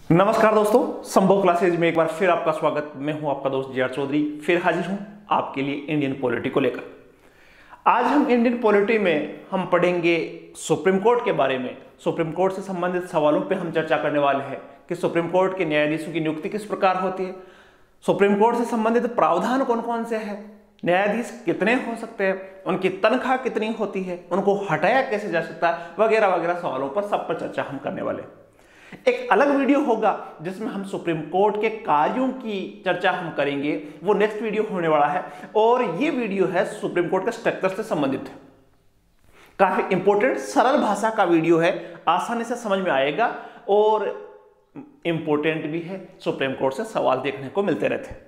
नमस्कार दोस्तों, संभव क्लासेज में एक बार फिर आपका स्वागत। मैं हूं आपका दोस्त जे आर चौधरी, फिर हाजिर हूं आपके लिए इंडियन पॉलिटी को लेकर। आज हम इंडियन पॉलिटी में हम पढ़ेंगे सुप्रीम कोर्ट के बारे में। सुप्रीम कोर्ट से संबंधित सवालों पे हम चर्चा करने वाले हैं कि सुप्रीम कोर्ट के न्यायाधीशों की नियुक्ति किस प्रकार होती है, सुप्रीम कोर्ट से संबंधित प्रावधान कौन कौन से हैं, न्यायाधीश कितने हो सकते हैं, उनकी तनख्वाह कितनी होती है, उनको हटाया कैसे जा सकता है, वगैरह वगैरह सवालों पर सब पर चर्चा हम करने वाले हैं। एक अलग वीडियो होगा जिसमें हम सुप्रीम कोर्ट के कार्यों की चर्चा हम करेंगे, वो नेक्स्ट वीडियो होने वाला है। और ये वीडियो है सुप्रीम कोर्ट के स्ट्रक्चर से संबंधित है, काफी इंपॉर्टेंट सरल भाषा का वीडियो है, आसानी से समझ में आएगा और इंपॉर्टेंट भी है। सुप्रीम कोर्ट से सवाल देखने को मिलते रहते हैं,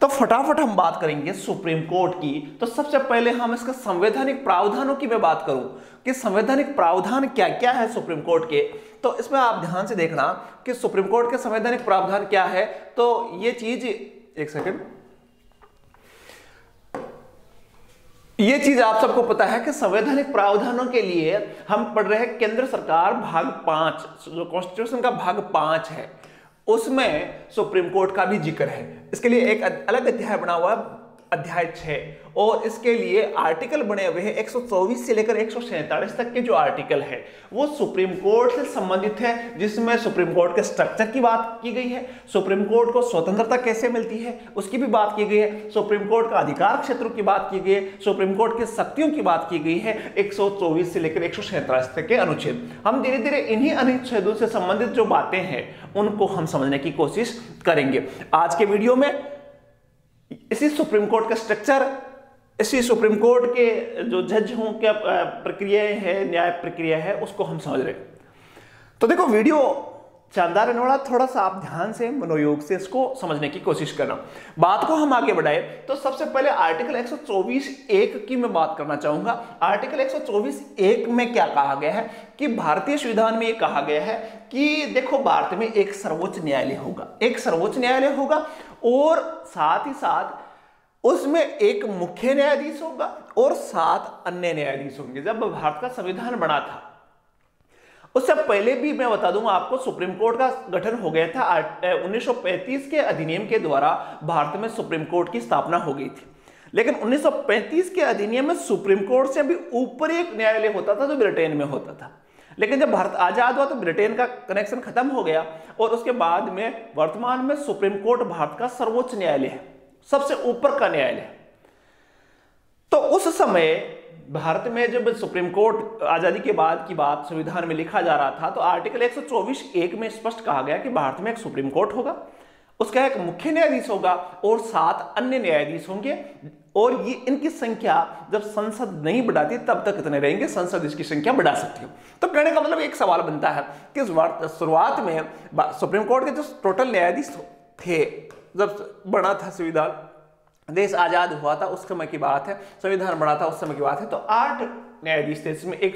तो फटाफट हम बात करेंगे सुप्रीम कोर्ट की। तो सबसे पहले हम इसका संवैधानिक प्रावधानों की मैं बात करूं कि संवैधानिक प्रावधान क्या क्या है सुप्रीम कोर्ट के, तो इसमें आप ध्यान से देखना कि सुप्रीम कोर्ट के संवैधानिक प्रावधान क्या है। तो ये चीज, एक सेकंड, ये चीज आप सबको पता है कि संवैधानिक प्रावधानों के लिए हम पढ़ रहे हैं केंद्र सरकार भाग 5, जो कॉन्स्टिट्यूशन का भाग 5 है, उसमें सुप्रीम कोर्ट का भी जिक्र है। इसके लिए एक अलग अध्याय बना हुआ है, अध्याय 6, और इसके लिए आर्टिकल बने हुए हैं 124 से लेकर 147 तक के जो आर्टिकल है वो सुप्रीम कोर्ट से संबंधित है, जिसमें सुप्रीम कोर्ट के स्ट्रक्चर की बात की गई है, सुप्रीम कोर्ट को स्वतंत्रता कैसे मिलती है उसकी भी बात की गई है, सुप्रीम कोर्ट का अधिकार क्षेत्रों की बात की गई है, सुप्रीम कोर्ट की शक्तियों की बात की गई है 124 से लेकर 147 तक के अनुच्छेद। हम धीरे धीरे इन्हीं अनुच्छेदों से संबंधित जो बातें हैं उनको हम समझने की कोशिश करेंगे आज के वीडियो में। इसी सुप्रीम कोर्ट का स्ट्रक्चर, इसी सुप्रीम कोर्ट के जो जज हों क्या प्रक्रियाएं है, न्याय प्रक्रिया है, उसको हम समझ रहे हैं। तो देखो, वीडियो शानदार रहने वाला, थोड़ा सा आप ध्यान से मनोयोग से इसको समझने की कोशिश करना। बात को हम आगे बढ़ाए तो सबसे पहले आर्टिकल 124(1) की मैं बात करना चाहूंगा। आर्टिकल 124(1) में क्या कहा गया है कि भारतीय संविधान में यह कहा गया है कि देखो, भारत में एक सर्वोच्च न्यायालय होगा, एक सर्वोच्च न्यायालय होगा और साथ ही साथ उसमें एक मुख्य न्यायाधीश होगा और 7 अन्य न्यायाधीश होंगे। जब भारत का संविधान बना था उससे पहले भी मैं बता दूंगा आपको, सुप्रीम कोर्ट का गठन हो गया था 1935 के अधिनियम के द्वारा भारत में सुप्रीम कोर्ट की स्थापना हो गई थी। लेकिन 1935 के अधिनियम में सुप्रीम कोर्ट से भी ऊपर एक न्यायालय होता था जो ब्रिटेन में होता था। लेकिन जब भारत आजाद हुआ तो ब्रिटेन का कनेक्शन खत्म हो गया और उसके बाद में वर्तमान में सुप्रीम कोर्ट भारत का सर्वोच्च न्यायालय है, सबसे ऊपर का न्यायालय। तो उस समय भारत में जब सुप्रीम कोर्ट आजादी के बाद की बात संविधान में लिखा जा रहा था तो आर्टिकल 124(1) में स्पष्ट कहा गया कि भारत में एक सुप्रीम कोर्ट होगा, उसका एक मुख्य न्यायाधीश होगा और 7 अन्य न्यायाधीश होंगे, और ये इनकी संख्या जब संसद नहीं बढ़ाती तब तक इतने रहेंगे, संसद इसकी संख्या बढ़ा सकती है। तो कहने का मतलब एक सवाल बनता है कि शुरुआत में सुप्रीम कोर्ट के जो टोटल न्यायाधीश थे, जब बना था संविधान, देश आजाद हुआ था उस समय की बात है, संविधान बना था उस समय की बात है, तो 8 न्यायाधीश थे, इसमें एक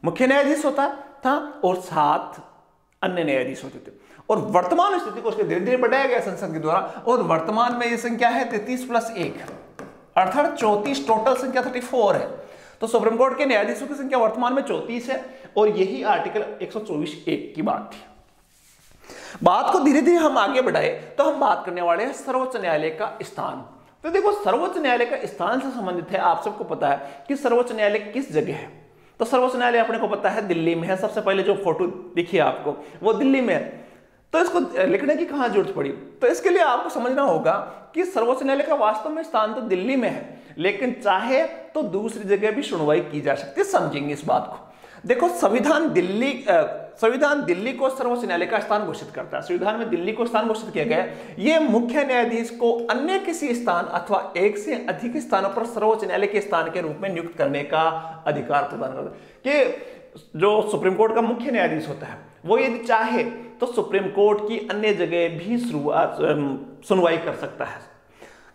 मुख्य न्यायाधीश होता था और 7 अन्य न्यायाधीश होते थे। और वर्तमान स्थिति को उसके धीरे धीरे बढ़ाया गया संसद के द्वारा, और वर्तमान में यह संख्या है 33+1, अर्थात 34, टोटल संख्या 34 है। तो सुप्रीम कोर्ट के न्यायाधीशों की संख्या वर्तमान में 34 है, और यही आर्टिकल 124(1) की बात थी। बात को धीरे धीरे हम आगे बढ़ाए तो हम बात करने वाले हैं सर्वोच्च न्यायालय का स्थान। तो देखो, सर्वोच्च न्यायालय का स्थान से संबंधित है, आप सबको पता है कि सर्वोच्च न्यायालय किस जगह है। तो सर्वोच्च न्यायालय अपने को पता है दिल्ली में है, सबसे पहले जो फोटो दिखी आपको वो दिल्ली में है। तो इसको लिखने की कहां जरूरत पड़ी, तो इसके लिए आपको समझना होगा कि सर्वोच्च न्यायालय का वास्तव में स्थान तो दिल्ली में है, लेकिन चाहे तो दूसरी जगह भी सुनवाई की जा सकती है। समझेंगे इस बात को। देखो, संविधान दिल्ली को सर्वोच्च न्यायालय का स्थान घोषित करता है। संविधान में दिल्ली को स्थान घोषित किया गया है। यह मुख्य न्यायाधीश को अन्य किसी स्थान अथवा एक से अधिक स्थानों पर सर्वोच्च न्यायालय के स्थान के रूप में नियुक्त करने का अधिकार प्रदान करता है। कि जो सुप्रीम कोर्ट का मुख्य न्यायाधीश होता है वो यदि चाहे तो सुप्रीम कोर्ट की अन्य जगह भी सुनवाई कर सकता है।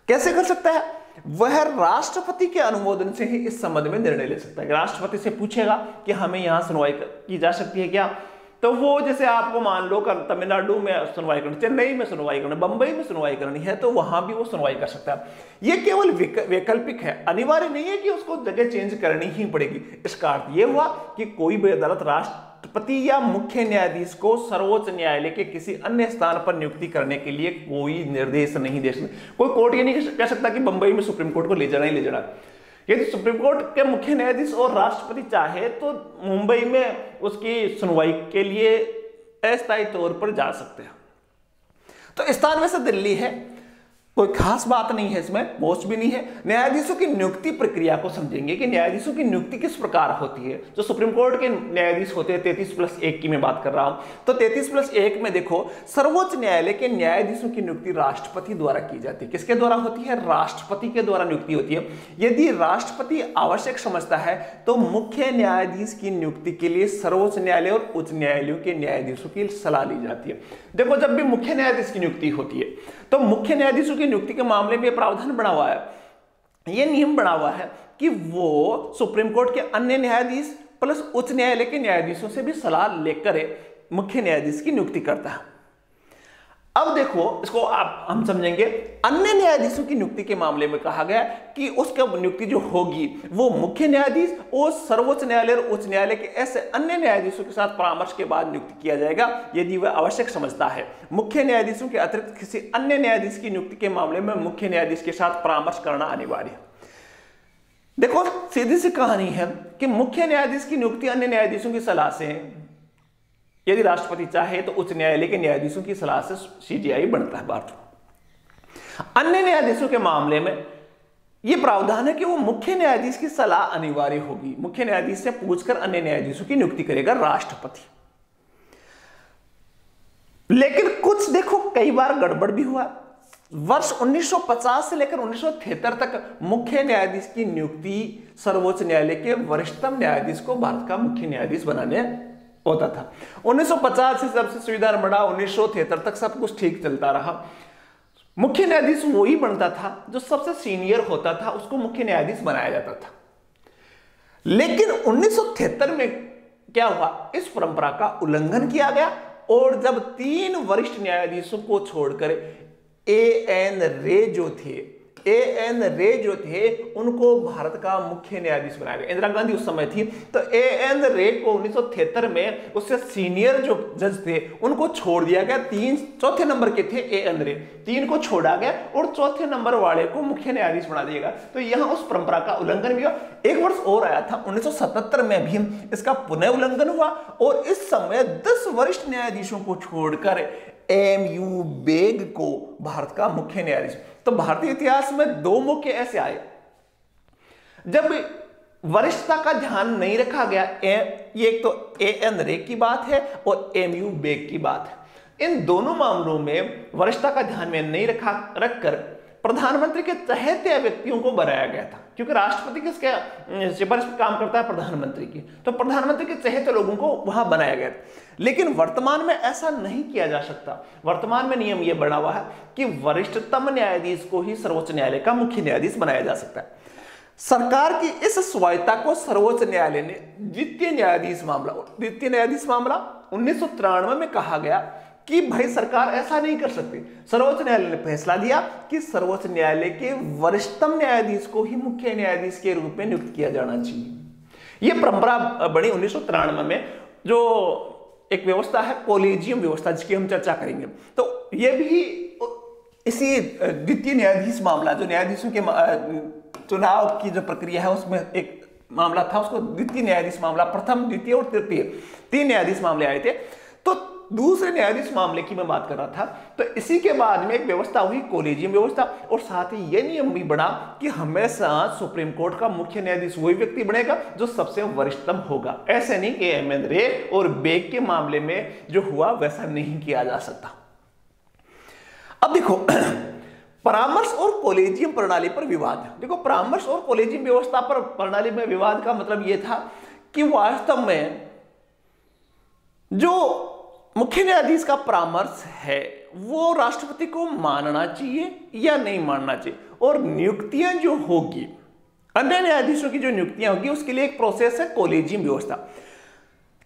कैसे कर सकता है? वह राष्ट्रपति के अनुमोदन से ही इस संबंध में निर्णय ले सकता है। राष्ट्रपति से पूछेगा कि हमें यहां सुनवाई की जा सकती है क्या, तो वो जैसे आपको मान लो तमिलनाडु में सुनवाई करनी, चेन्नई में सुनवाई करनी, बंबई में सुनवाई करनी है, तो वहां भी वो सुनवाई कर सकता है। ये केवल वैकल्पिक है, अनिवार्य नहीं है कि उसको जगह चेंज करनी ही पड़ेगी। इसका अर्थ ये हुआ कि कोई भी अदालत राष्ट्रपति या मुख्य न्यायाधीश को सर्वोच्च न्यायालय के किसी अन्य स्थान पर नियुक्ति करने के लिए कोई निर्देश नहीं दे सकती। कोई कोर्ट ये नहीं कह सकता कि बंबई में सुप्रीम कोर्ट को ले जाना ही ले जाना। यदि सुप्रीम कोर्ट के मुख्य न्यायाधीश और राष्ट्रपति चाहे तो मुंबई में उसकी सुनवाई के लिए अस्थायी तौर पर जा सकते हैं। तो स्थान वैसे दिल्ली है, कोई खास बात नहीं है इसमें, पोस्ट भी नहीं है। न्यायाधीशों की नियुक्ति प्रक्रिया को समझेंगे कि न्यायाधीशों की नियुक्ति किस प्रकार होती है। जो सुप्रीम कोर्ट के न्यायाधीश होते हैं 33+1 की मैं बात कर रहा हूं, तो 33+1 में देखो, सर्वोच्च न्यायालय के न्यायाधीशों की नियुक्ति राष्ट्रपति द्वारा की जाती है। किसके द्वारा होती है? राष्ट्रपति के द्वारा नियुक्ति होती है। यदि राष्ट्रपति आवश्यक समझता है तो मुख्य न्यायाधीश की नियुक्ति के लिए सर्वोच्च न्यायालय और उच्च न्यायालयों के न्यायाधीशों की सलाह ली जाती है। देखो, जब भी मुख्य न्यायाधीश की नियुक्ति होती है तो मुख्य न्यायाधीशों की नियुक्ति के मामले में प्रावधान बना हुआ है, यह नियम बना हुआ है कि वो सुप्रीम कोर्ट के अन्य न्यायाधीश प्लस उच्च न्यायालय के न्यायाधीशों से भी सलाह लेकर मुख्य न्यायाधीश की नियुक्ति करता है। अब देखो, इसको हम समझेंगे। अन्य न्यायाधीशों की नियुक्ति के मामले में कहा गया कि उसका नियुक्ति जो होगी वो मुख्य न्यायाधीश और सर्वोच्च न्यायालय और उच्च न्यायालय के ऐसे अन्य न्यायाधीशों के साथ परामर्श के बाद नियुक्ति किया जाएगा यदि वह आवश्यक समझता है। मुख्य न्यायाधीशों के अतिरिक्त किसी अन्य न्यायाधीश की नियुक्ति के मामले में मुख्य न्यायाधीश के साथ परामर्श करना अनिवार्य है। देखो, सीधी सी कहानी है कि मुख्य न्यायाधीश की नियुक्ति अन्य न्यायाधीशों की सलाह से, यदि राष्ट्रपति चाहे तो उच्च न्यायालय के न्यायाधीशों की सलाह से सीजीआई बनता है बात। अन्य न्यायाधीशों के मामले में यह प्रावधान है कि वो मुख्य न्यायाधीश की सलाह अनिवार्य होगी। मुख्य न्यायाधीश से पूछकर अन्य न्यायाधीशों की नियुक्ति करेगा राष्ट्रपति। लेकिन कुछ देखो, कई बार गड़बड़ भी हुआ। वर्ष 1950 से लेकर 1973 तक मुख्य न्यायाधीश की नियुक्ति सर्वोच्च न्यायालय के वरिष्ठतम न्यायाधीश को भारत का मुख्य न्यायाधीश बनाने होता था। 1950 से सबसे सुविधा बढ़ा, 1973 तक सब कुछ ठीक चलता रहा। मुख्य न्यायाधीश वही बनता था जो सबसे सीनियर होता था, उसको मुख्य न्यायाधीश बनाया जाता था। लेकिन 1973 में क्या हुआ? इस परंपरा का उल्लंघन किया गया और जब 3 वरिष्ठ न्यायाधीशों को छोड़कर ए.एन. रे जो थे उनको भारत का मुख्य न्यायाधीश बनाया गया। इंदिरा गांधी उस समय थी, तो ए.एन. रे को 1973 में उससे सीनियर जो जज थे उनको छोड़ दिया गया। 4थे नंबर के थे ए.एन. रे, 3 को छोड़ा गया और 4थे नंबर वाले को मुख्य न्यायाधीश बना दिया गया। तो यहां उस परंपरा का उल्लंघन भी हुआ। एक वर्ष और आया था 1977 में भी इसका पुनः उल्लंघन हुआ और इस समय 10 वरिष्ठ न्यायाधीशों को छोड़कर एम.यू. बेग को भारत का मुख्य न्यायाधीश। तो भारतीय इतिहास में 2 मौके ऐसे आए जब वरिष्ठता का ध्यान नहीं रखा गया। ये एक तो ए.एन. रे की बात है और एम.यू. बेग की बात है। इन दोनों मामलों में वरिष्ठता का ध्यान में नहीं रखकर प्रधानमंत्री के चहेते व्यक्तियों को बनाया गया था, क्योंकि राष्ट्रपति किसके सिफारिश पर काम करता है? प्रधानमंत्री की। तो प्रधानमंत्री के चहेते लोगों को वहां बनाया गया था। लेकिन वर्तमान में ऐसा नहीं किया जा सकता। वर्तमान में नियम यह बना हुआ है कि वरिष्ठतम न्यायाधीश को ही सर्वोच्च न्यायालय का मुख्य न्यायाधीश बनाया जा सकता है। सरकार की इस स्वायत्ता को सर्वोच्च न्यायालय ने द्वितीय न्यायाधीश मामला 1993 में कहा गया कि भाई सरकार ऐसा नहीं कर सकती। सर्वोच्च न्यायालय ने फैसला दिया कि सर्वोच्च न्यायालय के वरिष्ठतम न्यायाधीश को ही मुख्य न्यायाधीश के रूप में नियुक्त किया जाना चाहिए। यह परंपरा बनी 1993 में, जो एक व्यवस्था है कोलेजियम व्यवस्था, जिसकी हम चर्चा करेंगे। तो यह भी इसी द्वितीय न्यायाधीश मामला, जो न्यायाधीशों के चुनाव की जो प्रक्रिया है उसमें एक मामला था, उसको द्वितीय न्यायाधीश मामला, प्रथम, द्वितीय और तृतीय 3 न्यायाधीश मामले आए थे। तो दूसरे न्यायाधीश मामले की मैं बात कर रहा था। तो इसी के बाद में एक व्यवस्था हुई कोलेजियम व्यवस्था, और साथ ही यह नियम भी बना कि हमेशा सुप्रीम कोर्ट का मुख्य न्यायाधीश वही व्यक्ति बनेगा जो सबसे वरिष्ठतम होगा। ऐसे नहीं कि एम.एन. रे और बेग के मामले में जो हुआ वैसा नहीं किया जा सकता। अब देखो, परामर्श और कोलेजियम प्रणाली पर विवाद। देखो, परामर्श और कोलेजियम व्यवस्था पर प्रणाली में विवाद का मतलब यह था कि वास्तव में जो मुख्य न्यायाधीश का परामर्श है वो राष्ट्रपति को मानना चाहिए या नहीं मानना चाहिए, और नियुक्तियां जो होगी, अन्य न्यायाधीशों की जो नियुक्तियां होगी, उसके लिए एक प्रोसेस है कोलेजियम व्यवस्था।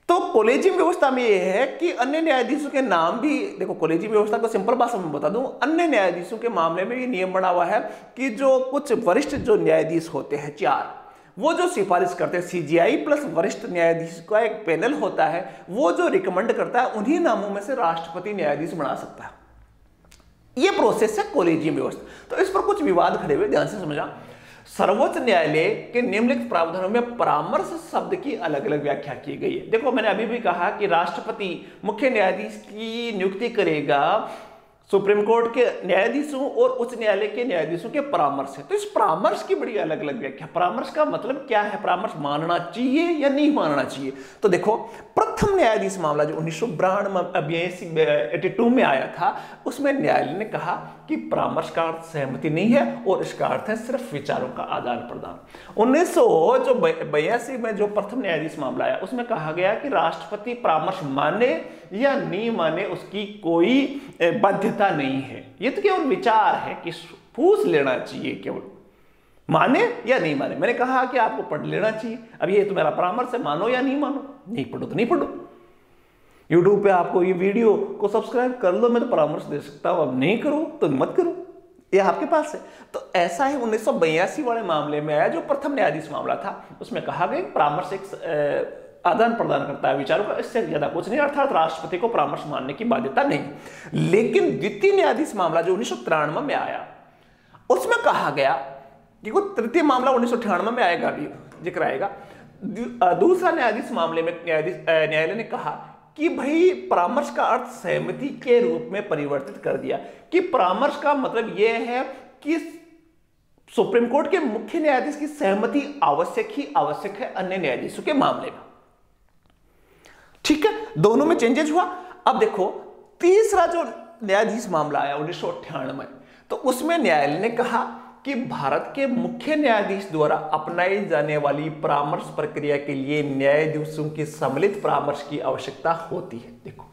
तो कॉलेजियम व्यवस्था में यह है कि अन्य न्यायाधीशों के नाम भी देखो, कॉलेजियम व्यवस्था को सिंपल भाषा में बता दूं, अन्य न्यायाधीशों के मामले में ये नियम बना हुआ है कि जो कुछ वरिष्ठ जो न्यायाधीश होते हैं 4, वो जो सिफारिश करते हैं, सीजीआई प्लस वरिष्ठ न्यायाधीश का एक पैनल होता है, वो जो रिकमेंड करता है उन्हीं नामों में से राष्ट्रपति न्यायाधीश बना सकता है। ये प्रोसेस है कॉलेजियम व्यवस्था। तो इस पर कुछ विवाद खड़े हुए, ध्यान से समझा। सर्वोच्च न्यायालय के निम्नलिखित प्रावधानों में परामर्श शब्द की अलग अलग व्याख्या की गई है। देखो, मैंने अभी भी कहा कि राष्ट्रपति मुख्य न्यायाधीश की नियुक्ति करेगा सुप्रीम कोर्ट के न्यायाधीशों और उच्च न्यायालय के न्यायाधीशों के परामर्श है। तो इस परामर्श की बड़ी अलग अलग व्याख्या। परामर्श का मतलब क्या है? परामर्श मानना चाहिए या नहीं मानना चाहिए? तो देखो, प्रथम न्यायाधीश मामला जो 1982 में आया था, उसमें न्यायालय ने कहा कि परामर्श का अर्थ सहमति नहीं है और इसका अर्थ है सिर्फ विचारों का आदान प्रदान। 1982 में जो प्रथम न्यायाधीश मामला आया, उसमें कहा गया कि राष्ट्रपति परामर्श माने या नहीं माने उसकी कोई बाध्यता नहीं है, ये तो केवल विचार है कि पूछ लेना चाहिए, केवल माने या नहीं माने। मैंने कहा कि आपको पढ़ लेना चाहिए। अब ये तो मेरा परामर्श है, मानो या नहीं मानो, नहीं पढ़ो तो नहीं पढ़ो। यूट्यूब पे आपको ये वीडियो को सब्सक्राइब कर लो, मैं तो परामर्श दे सकता हूं, अब नहीं करो तो मत करो, ये आपके पास है। तो ऐसा ही 1982 वाले मामले में आया, जो प्रथम न्यायाधीश मामला था, उसमें कहा गया परामर्श एक आदान प्रदान करता है विचारों का, इससे ज्यादा कुछ नहीं, अर्थात राष्ट्रपति को परामर्श मानने की बाध्यता नहीं। लेकिन द्वितीय न्यायाधीश मामला जो 1993 में आया, उसमें कहा गया कि वो तृतीय मामला 1998 में आएगा, अभी जिक्र आएगा। दूसरा न्यायाधीश मामले में न्यायालय ने कहा कि भाई परामर्श का अर्थ सहमति के रूप में परिवर्तित कर दिया, कि परामर्श का मतलब यह है कि सुप्रीम कोर्ट के मुख्य न्यायाधीश की सहमति आवश्यक ही आवश्यक है अन्य न्यायाधीशों के मामले में। ठीक है, दोनों में चेंजेस हुआ। अब देखो, तीसरा जो न्यायाधीश मामला आया 1998, तो उसमें न्यायालय ने कहा कि भारत के मुख्य न्यायाधीश द्वारा अपनाई जाने वाली परामर्श प्रक्रिया के लिए न्यायाधीशों की सम्मिलित परामर्श की आवश्यकता होती है। देखो,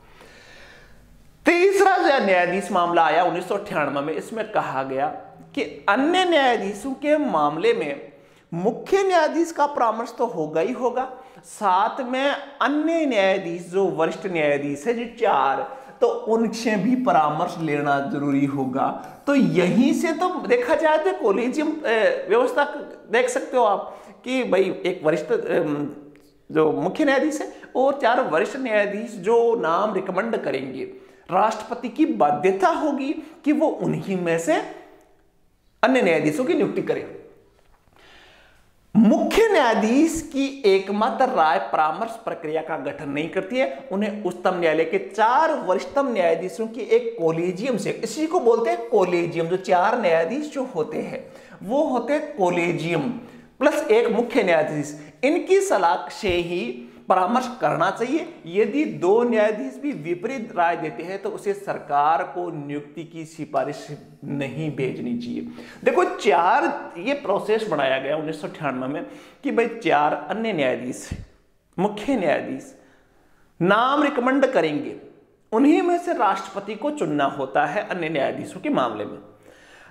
तीसरा जो न्यायाधीश मामला आया 1998 में, इसमें कहा गया कि अन्य न्यायाधीशों के मामले में मुख्य न्यायाधीश का परामर्श तो होगा ही होगा, साथ में अन्य न्यायाधीश जो वरिष्ठ न्यायाधीश है जो 4, तो उनसे भी परामर्श लेना जरूरी होगा। तो यहीं से तो देखा जाए तो कॉलेजियम व्यवस्था देख सकते हो आप कि भाई एक वरिष्ठ जो मुख्य न्यायाधीश है और 4 वरिष्ठ न्यायाधीश जो नाम रिकमेंड करेंगे, राष्ट्रपति की बाध्यता होगी कि वो उन्हीं में से अन्य न्यायाधीशों की नियुक्ति करें। मुख्य न्यायाधीश की एकमात्र राय परामर्श प्रक्रिया का गठन नहीं करती है, उन्हें उच्चतम न्यायालय के 4 वरिष्ठतम न्यायाधीशों की एक कॉलेजियम से, इसी को बोलते हैं कॉलेजियम, जो 4 न्यायाधीश जो होते हैं वो होते हैं कॉलेजियम प्लस एक मुख्य न्यायाधीश, इनकी सलाह से ही परामर्श करना चाहिए। यदि 2 न्यायाधीश भी विपरीत राय देते हैं तो उसे सरकार को नियुक्ति की सिफारिश नहीं भेजनी चाहिए। देखो, 4 ये प्रोसेस बनाया गया 1998 में कि भाई 4 अन्य न्यायाधीश, मुख्य न्यायाधीश नाम रिकमेंड करेंगे, उन्हीं में से राष्ट्रपति को चुनना होता है अन्य न्यायाधीशों के मामले में।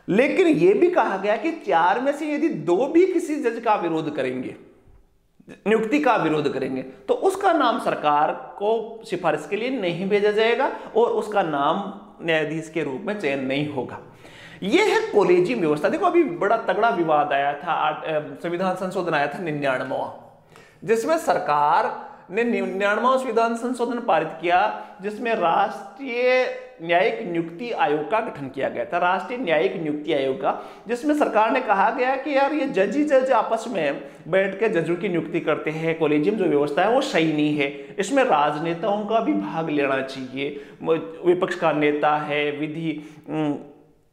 लेकिन यह भी कहा गया कि 4 में से यदि 2 भी किसी जज का विरोध करेंगे, नियुक्ति का विरोध करेंगे, तो उसका नाम सरकार को सिफारिश के लिए नहीं भेजा जाएगा और उसका नाम न्यायाधीश के रूप में चयन नहीं होगा। यह है कॉलेजियम व्यवस्था। देखो, अभी बड़ा तगड़ा विवाद आया था, संविधान संशोधन आया था 99वां, जिसमें सरकार ने 99वां संविधान संशोधन पारित किया, जिसमें राष्ट्रीय न्यायिक नियुक्ति आयोग का गठन किया गया था, राष्ट्रीय न्यायिक नियुक्ति आयोग का, जिसमें सरकार ने कहा गया कि यार ये जज आपस में बैठ के जजों की नियुक्ति करते हैं, कॉलेजियम जो व्यवस्था है वो सही नहीं है, इसमें राजनेताओं का भी भाग लेना चाहिए, विपक्ष का नेता है,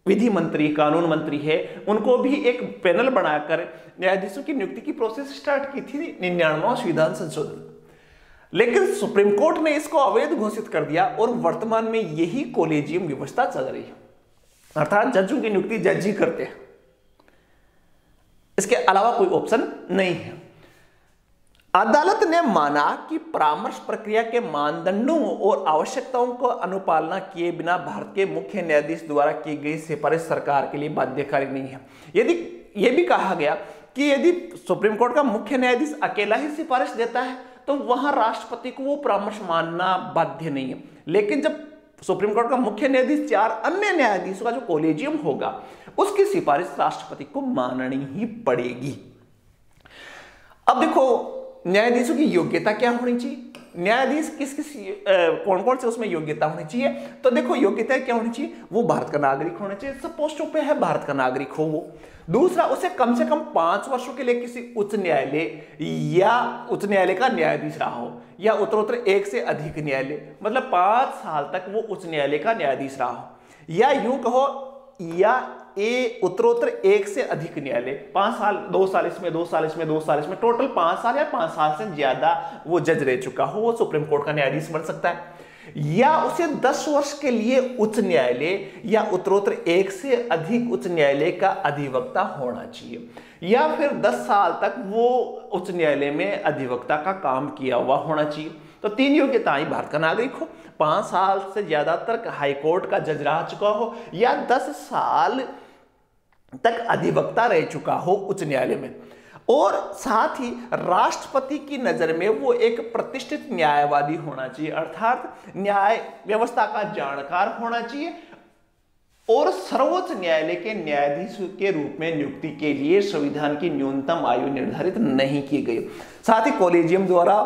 विधि मंत्री, कानून मंत्री है, उनको भी एक पैनल बनाकर न्यायाधीशों की नियुक्ति की प्रोसेस स्टार्ट की थी 99वां संविधान संशोधन। लेकिन सुप्रीम कोर्ट ने इसको अवैध घोषित कर दिया और वर्तमान में यही कॉलेजियम व्यवस्था चल रही है, अर्थात जजों की नियुक्ति जज ही करते हैं, इसके अलावा कोई ऑप्शन नहीं है। अदालत ने माना कि परामर्श प्रक्रिया के मानदंडों और आवश्यकताओं को अनुपालना किए बिना भारत के मुख्य न्यायाधीश द्वारा की गई सिफारिश सरकार के लिए बाध्यकारी नहीं है। यदि यह भी कहा गया कि यदि सुप्रीम कोर्ट का मुख्य न्यायाधीश अकेला ही सिफारिश देता है तो वहां राष्ट्रपति को वो परामर्श मानना बाध्य नहीं है। लेकिन जब सुप्रीम कोर्ट का मुख्य न्यायाधीश 4 अन्य न्यायाधीशों का जो कॉलेजियम होगा, उसकी सिफारिश राष्ट्रपति को माननी ही पड़ेगी। अब देखो न्यायाधीशों की योग्यता क्या होनी चाहिए, न्यायाधीश किस किस कौन कौन से उसमें योग्यता होनी चाहिए। तो देखो योग्यता क्या होनी चाहिए, वो भारत का नागरिक होना चाहिए, सब पोस्टों पे है भारत का नागरिक हो वो। दूसरा, उसे कम से कम 5 वर्षों के लिए किसी उच्च न्यायालय का न्यायाधीश रहा हो, या उत्तरोत्तर 1 से अधिक न्यायालय, मतलब 5 साल तक वो उच्च न्यायालय का न्यायाधीश रहा हो, या यूं कहो या उत्तरोत्तर 1 से अधिक न्यायालय, 5 साल, 2 साल इसमें, 2 साल इसमें, 2 साल इसमें, टोटल 5 साल या 5 साल से ज्यादा वो जज रह चुका हो, वो सुप्रीम कोर्ट का न्यायाधीश बन सकता है। या उसे 10 वर्ष के लिए उच्च न्यायालय या उत्तरोत्तर 1 से अधिक उच्च न्यायालय का अधिवक्ता होना चाहिए, या फिर 10 साल तक वो उच्च न्यायालय में अधिवक्ता का काम किया हुआ होना चाहिए। तो 3 योग्यताएं, भारत का नागरिक हो, 5 साल से ज्यादा तक हाईकोर्ट का जज रह चुका हो, या 10 साल तक अधिवक्ता रह चुका हो उच्च न्यायालय में, और साथ ही राष्ट्रपति की नजर में वो एक प्रतिष्ठित न्यायवादी होना चाहिए, अर्थात न्याय व्यवस्था का जानकार होना चाहिए, और सर्वोच्च न्यायालय के न्यायाधीश के रूप में नियुक्ति के लिए संविधान की न्यूनतम आयु निर्धारित नहीं की गई। साथ ही कॉलेजियम द्वारा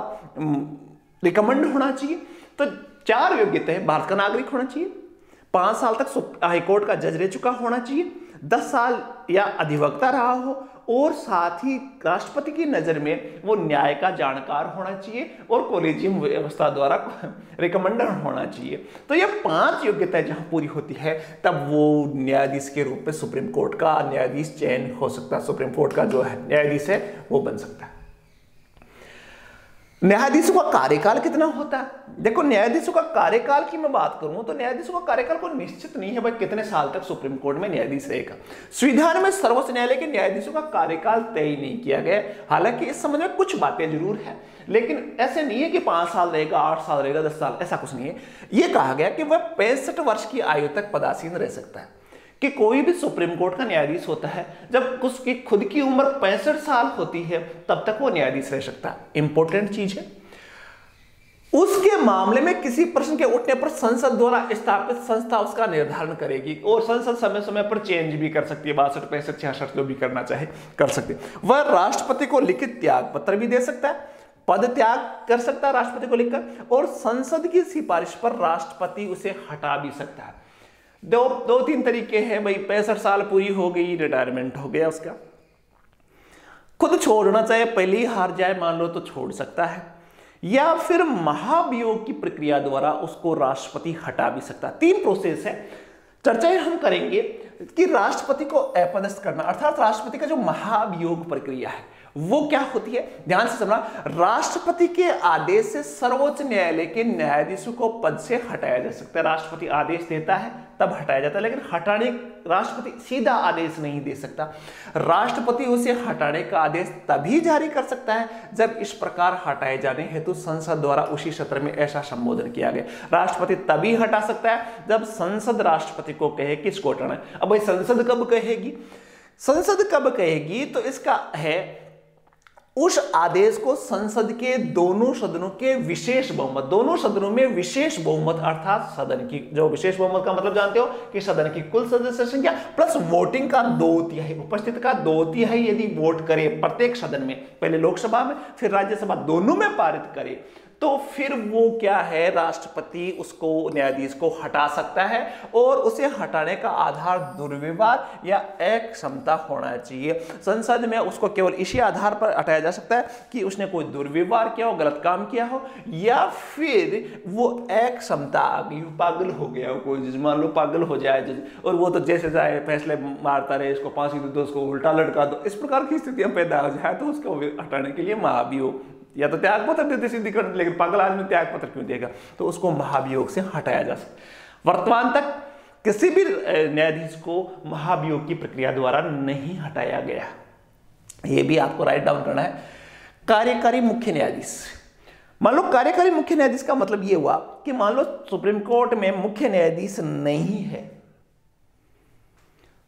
रिकमेंड होना चाहिए। तो 4 योग्यता है, भारत का नागरिक होना चाहिए, 5 साल तक हाईकोर्ट का जज रह चुका होना चाहिए, 10 साल या अधिवक्ता रहा हो, और साथ ही राष्ट्रपति की नजर में वो न्याय का जानकार होना चाहिए, और कॉलेजियम व्यवस्था द्वारा रिकमेंडर होना चाहिए। तो ये 5 योग्यताएं जहां पूरी होती है, तब वो न्यायाधीश के रूप में सुप्रीम कोर्ट का न्यायाधीश चयन हो सकता है, सुप्रीम कोर्ट का जो है न्यायाधीश है वो बन सकता है। न्यायाधीशों का कार्यकाल कितना होता है? देखो न्यायाधीशों का कार्यकाल की मैं बात करूं तो न्यायाधीशों का कार्यकाल कोई निश्चित नहीं है भाई कितने साल तक सुप्रीम कोर्ट में न्यायाधीश रहेगा। संविधान में सर्वोच्च न्यायालय के न्यायाधीशों का कार्यकाल तय नहीं किया गया। हालांकि इस संबंध में कुछ बातें जरूर है, लेकिन ऐसे नहीं है कि 5 साल रहेगा, 8 साल रहेगा, 10 साल, ऐसा कुछ नहीं है। यह कहा गया कि वह 65 वर्ष की आयु तक पदासीन रह सकता है, कि कोई भी सुप्रीम कोर्ट का न्यायाधीश होता है जब उसकी खुद की उम्र 65 साल होती है तब तक वो न्यायाधीश रह सकता है। इंपॉर्टेंट चीज है। उसके मामले में किसी प्रश्न के उठने पर संसद द्वारा स्थापित संस्था उसका निर्धारण करेगी, और संसद समय समय पर चेंज भी कर सकती है, 62, 65, 66 जो भी करना चाहे कर सकती है। वह राष्ट्रपति को लिखित त्याग पत्र भी दे सकता है, पद त्याग कर सकता है राष्ट्रपति को लिखकर, और संसद की सिफारिश पर राष्ट्रपति उसे हटा भी सकता है। 2-3 तरीके हैं भाई, 65 साल पूरी हो गई, रिटायरमेंट हो गया उसका, खुद छोड़ना चाहे, पहले ही हार जाए मान लो तो छोड़ सकता है, या फिर महाभियोग की प्रक्रिया द्वारा उसको राष्ट्रपति हटा भी सकता है। 3 प्रोसेस है। चर्चाएं हम करेंगे कि राष्ट्रपति को अपदस्थ करना, अर्थात राष्ट्रपति का जो महाभियोग प्रक्रिया है वो क्या होती है। ध्यान से सुनना, राष्ट्रपति के आदेश से सर्वोच्च न्यायालय के न्यायाधीशों को पद से हटाया जा सकता है। राष्ट्रपति आदेश देता है तब हटाया जाता है, लेकिन हटाने राष्ट्रपति सीधा आदेश नहीं दे सकता। राष्ट्रपति उसे हटाने का आदेश तभी जारी कर सकता है जब इस प्रकार हटाए जाने हेतु संसद द्वारा उसी सत्र में ऐसा संबोधन किया गया। राष्ट्रपति तभी हटा सकता है जब संसद राष्ट्रपति को कहे कि इसको हटाना है। अब भाई संसद कब कहेगी, संसद कब कहेगी, तो इसका है उस आदेश को संसद के दोनों सदनों के विशेष बहुमत, दोनों सदनों में विशेष बहुमत, अर्थात सदन की जो विशेष बहुमत का मतलब जानते हो कि सदन की कुल सदस्य संख्या प्लस वोटिंग का 2/3 उपस्थित का 2/3 यदि वोट करे प्रत्येक सदन में, पहले लोकसभा में फिर राज्यसभा, दोनों में पारित करे, तो फिर वो क्या है, राष्ट्रपति उसको न्यायाधीश को हटा सकता है, और उसे हटाने का आधार दुर्व्यवहार या अक्षमता होना चाहिए। संसद में उसको केवल इसी आधार पर हटाया जा सकता है कि उसने कोई दुर्व्यवहार किया हो, गलत काम किया हो, या फिर वो अक्षमता आ गई हो, पागल हो गया हो कोई, मान लो पागल हो जाए और वो तो जैसे जाए फैसले मारता रहे, इसको फांसी दे दो, उसको उल्टा लटका दो, इस प्रकार की स्थितियां पैदा हो जाए तो उसको हटाने के लिए महाभियोग या तो त्याग पत्र देते सीधी कर, लेकिन पागल आदमी त्याग पत्र क्यों देगा, तो उसको महाभियोग से हटाया जा सकता। वर्तमान तक किसी भी न्यायाधीश को महाभियोग की प्रक्रिया द्वारा नहीं हटाया गया। यह भी आपको राइट डाउन करना है। कार्यकारी मुख्य न्यायाधीश, मान लो कार्यकारी मुख्य न्यायाधीश का मतलब यह हुआ कि मान लो सुप्रीम कोर्ट में मुख्य न्यायाधीश नहीं है,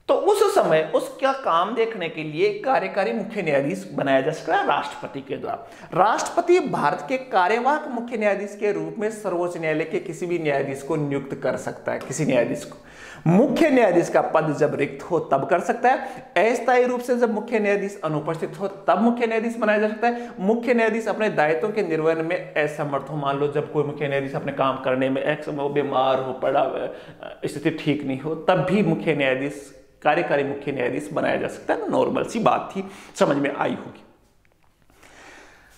तो उस समय उसका काम देखने के लिए कार्यकारी मुख्य न्यायाधीश बनाया जा सकता है राष्ट्रपति के द्वारा। राष्ट्रपति भारत के कार्यवाहक मुख्य न्यायाधीश के रूप में सर्वोच्च न्यायालय के किसी भी न्यायाधीश को नियुक्त कर सकता है। किसी न्यायाधीश को मुख्य न्यायाधीश का पद जब रिक्त हो तब कर सकता है। अस्थायी रूप से जब मुख्य न्यायाधीश अनुपस्थित हो तब मुख्य न्यायाधीश बनाया जा सकता है। मुख्य न्यायाधीश अपने दायित्वों के निर्वहन में असमर्थ हो, मान लो जब कोई मुख्य न्यायाधीश अपने काम करने में बीमार हो, पड़ा स्थिति ठीक नहीं हो, तब भी मुख्य न्यायाधीश कार्यकारी मुख्य न्यायाधीश बनाया जा सकता है। नॉर्मल सी बात थी, समझ में आई होगी।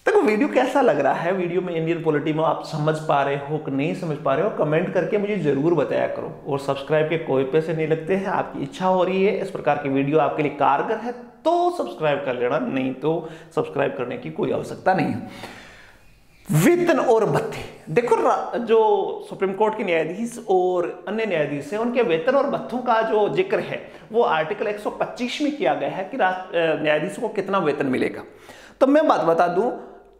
देखो वीडियो कैसा लग रहा है, वीडियो में इंडियन पॉलिटी में आप समझ पा रहे हो कि नहीं समझ पा रहे हो, कमेंट करके मुझे जरूर बताया करो। और सब्सक्राइब के कोई पैसे नहीं लगते हैं, आपकी इच्छा हो रही है इस प्रकार की वीडियो आपके लिए कारगर है तो सब्सक्राइब कर लेना, नहीं तो सब्सक्राइब करने की कोई आवश्यकता नहीं है। वेतन और भत्ते, देखो जो सुप्रीम कोर्ट के न्यायाधीश और अन्य न्यायाधीश हैं उनके वेतन और भत्तों का जो जिक्र है वो आर्टिकल 125 में किया गया है कि न्यायाधीशों को कितना वेतन मिलेगा। तो मैं बात बता दूं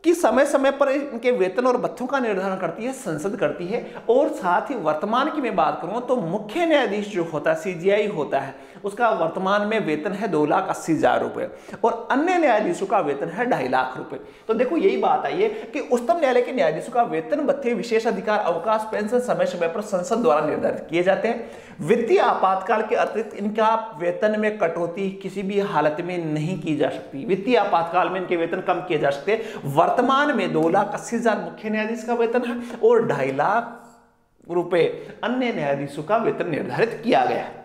कि समय समय पर इनके वेतन और भत्तों का निर्धारण करती है संसद करती है। और साथ ही वर्तमान की मैं बात करूं तो मुख्य न्यायाधीश जो होता है CJI होता है, उसका वर्तमान में वेतन है 2,80,000 रुपए और अन्य न्यायाधीशों का वेतन है 2.5 लाख रुपए। तो देखो यही बात आई है कि उच्चतम न्यायालय के न्यायाधीशों का वेतन, भत्ते, विशेष अधिकार, अवकाश, पेंशन समय समय पर संसद द्वारा निर्धारित किए जाते हैं। वित्तीय आपातकाल के अतिरिक्त इनका वेतन में कटौती किसी भी हालत में नहीं की जा सकती। वित्तीय आपातकाल में इनके वेतन कम किए जा सकते। वर्तमान में 2,80,000 मुख्य न्यायाधीश का वेतन है और 2.5 लाख रुपए अन्य न्यायाधीशों का वेतन निर्धारित किया गया है।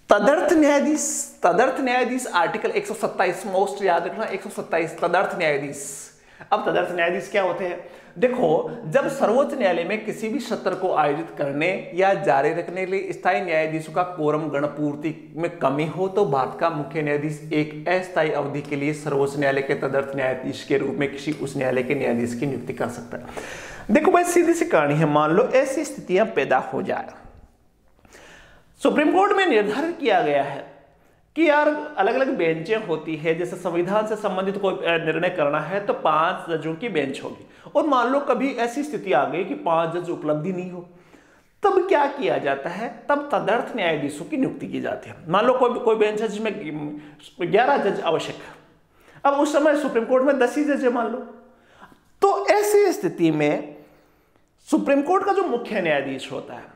तदर्थ न्यायाधीश आर्टिकल 127, मोस्ट याद रखना 127 तदर्थ न्यायाधीश। अब तदर्थ न्यायाधीश क्या होते हैं? देखो, जब सर्वोच्च न्यायालय में किसी भी सत्र को आयोजित करने या जारी रखने के लिए स्थायी न्यायाधीशों का कोरम गणपूर्ति में कमी हो तो भारत का मुख्य न्यायाधीश एक अस्थायी अवधि के लिए सर्वोच्च न्यायालय के तदर्थ न्यायाधीश के रूप में किसी उस न्यायालय के न्यायाधीश की नियुक्ति कर सकता है। देखो भाई, सीधी सी कहानी है, मान लो ऐसी स्थितियां पैदा हो जाए, सुप्रीम कोर्ट में निर्धारित किया गया है कि यार अलग अलग बेंचें होती है, जैसे संविधान से संबंधित कोई निर्णय करना है तो 5 जजों की बेंच होगी। और मान लो कभी ऐसी स्थिति आ गई कि 5 जज उपलब्धि नहीं हो, तब क्या किया जाता है? तब तदर्थ न्यायाधीशों की नियुक्ति की जाती है। मान लो कोई बेंच है जिसमें 11 जज आवश्यक है, अब उस समय सुप्रीम कोर्ट में 10 ही जज है मान लो, तो ऐसी स्थिति में सुप्रीम कोर्ट का जो मुख्य न्यायाधीश होता है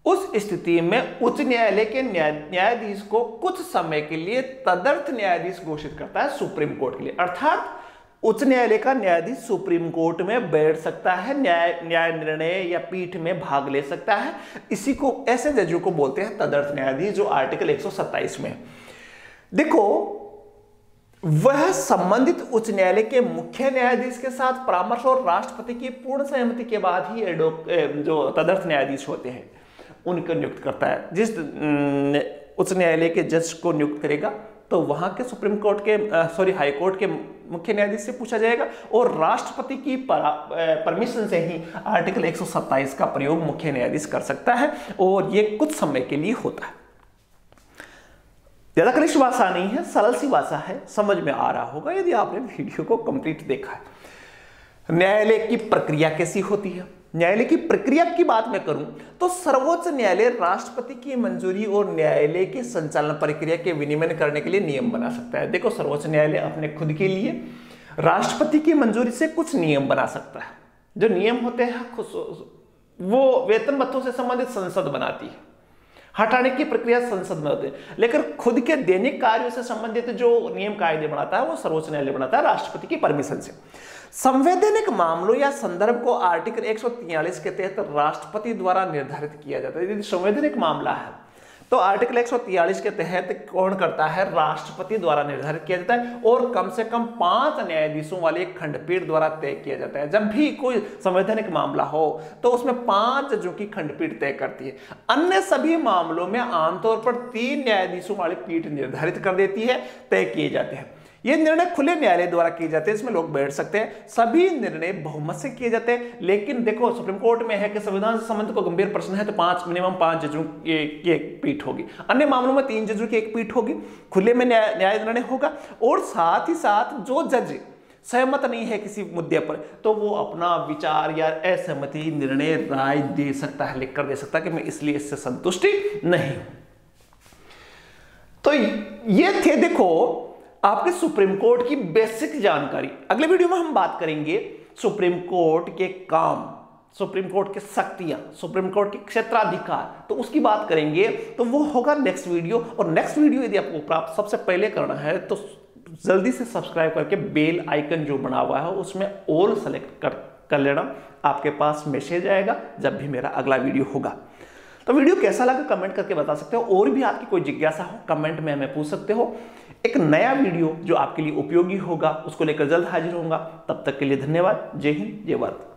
उस स्थिति में उच्च न्यायालय के न्यायाधीश को कुछ समय के लिए तदर्थ न्यायाधीश घोषित करता है सुप्रीम कोर्ट के लिए। अर्थात उच्च न्यायालय का न्यायाधीश सुप्रीम कोर्ट में बैठ सकता है, न्याय निर्णय या पीठ में भाग ले सकता है। इसी को, ऐसे जजों को बोलते हैं तदर्थ न्यायाधीश, जो आर्टिकल 127 में। देखो, वह संबंधित उच्च न्यायालय के मुख्य न्यायाधीश के साथ परामर्श और राष्ट्रपति की पूर्ण सहमति के बाद ही जो तदर्थ न्यायाधीश होते हैं उनको नियुक्त करता है। जिस उच्च न्यायालय के जज को नियुक्त करेगा तो वहां के सुप्रीम कोर्ट के हाई कोर्ट के मुख्य न्यायाधीश से पूछा जाएगा और राष्ट्रपति की परमिशन से ही आर्टिकल 127 का प्रयोग मुख्य न्यायाधीश कर सकता है और यह कुछ समय के लिए होता है। ज्यादा क्लिष्ट भाषा नहीं है, सरल सी भाषा है, समझ में आ रहा होगा यदि आपने वीडियो को कंप्लीट देखा है। न्यायालय की प्रक्रिया कैसी होती है? न्यायालय की प्रक्रिया की बात मैं करूं तो सर्वोच्च न्यायालय राष्ट्रपति की मंजूरी और न्यायालय के संचालन प्रक्रिया के विनियमन करने के लिए नियम बना सकता है। देखो, सर्वोच्च न्यायालय अपने खुद के लिए राष्ट्रपति की मंजूरी से कुछ नियम बना सकता है। जो नियम होते हैं वो वेतन भत्तों से संबंधित संसद बनाती है, हटाने की प्रक्रिया संसद में होती है, लेकिन खुद के दैनिक कार्यों से संबंधित जो नियम कायदे बनाता है वो सर्वोच्च न्यायालय बनाता है राष्ट्रपति की परमिशन से। संवैधानिक मामलों या संदर्भ को आर्टिकल 143 के तहत राष्ट्रपति द्वारा निर्धारित किया जाता है। यदि संवैधानिक मामला है तो आर्टिकल 143 के तहत कौन करता है? राष्ट्रपति द्वारा निर्धारित किया जाता है और कम से कम 5 न्यायाधीशों वाले खंडपीठ द्वारा तय किया जाता है। जब भी कोई संवैधानिक मामला हो तो उसमें 5 जजों की खंडपीठ तय करती है। अन्य सभी मामलों में आमतौर पर 3 न्यायाधीशों वाली पीठ निर्धारित कर देती है, तय किए जाते हैं। ये निर्णय खुले न्यायालय द्वारा किए जाते हैं, इसमें लोग बैठ सकते हैं। सभी निर्णय बहुमत से किए जाते हैं। लेकिन देखो, सुप्रीम कोर्ट में है कि संविधान से संबंधित को गंभीर प्रश्न है तो मिनिमम 5 जजों की एक पीठ होगी। अन्य मामलों में 3 जजों की एक पीठ होगी। खुले में न्याय निर्णय होगा और साथ ही साथ जो जज सहमत नहीं है किसी मुद्दे पर तो वो अपना विचार या असहमति निर्णय राय दे सकता है, लिख कर दे सकता है कि मैं इसलिए इससे संतुष्टि नहीं हूं। तो ये थे देखो आपके सुप्रीम कोर्ट की बेसिक जानकारी। अगले वीडियो में हम बात करेंगे सुप्रीम कोर्ट के काम, सुप्रीम कोर्ट की शक्तियां, सुप्रीम कोर्ट के क्षेत्राधिकार, तो उसकी बात करेंगे। तो वो होगा नेक्स्ट वीडियो। और नेक्स्ट वीडियो यदि आपको प्राप्त सबसे पहले करना है तो जल्दी से सब्सक्राइब करके बेल आइकन जो बना हुआ है उसमें ऑल सेलेक्ट कर लेना। आपके पास मैसेज आएगा जब भी मेरा अगला वीडियो होगा। तो वीडियो कैसा लगा कमेंट करके बता सकते हो। और भी आपकी कोई जिज्ञासा हो कमेंट में हमें पूछ सकते हो। एक नया वीडियो जो आपके लिए उपयोगी होगा उसको लेकर जल्द हाजिर होऊंगा। तब तक के लिए धन्यवाद। जय हिंद, जय भारत।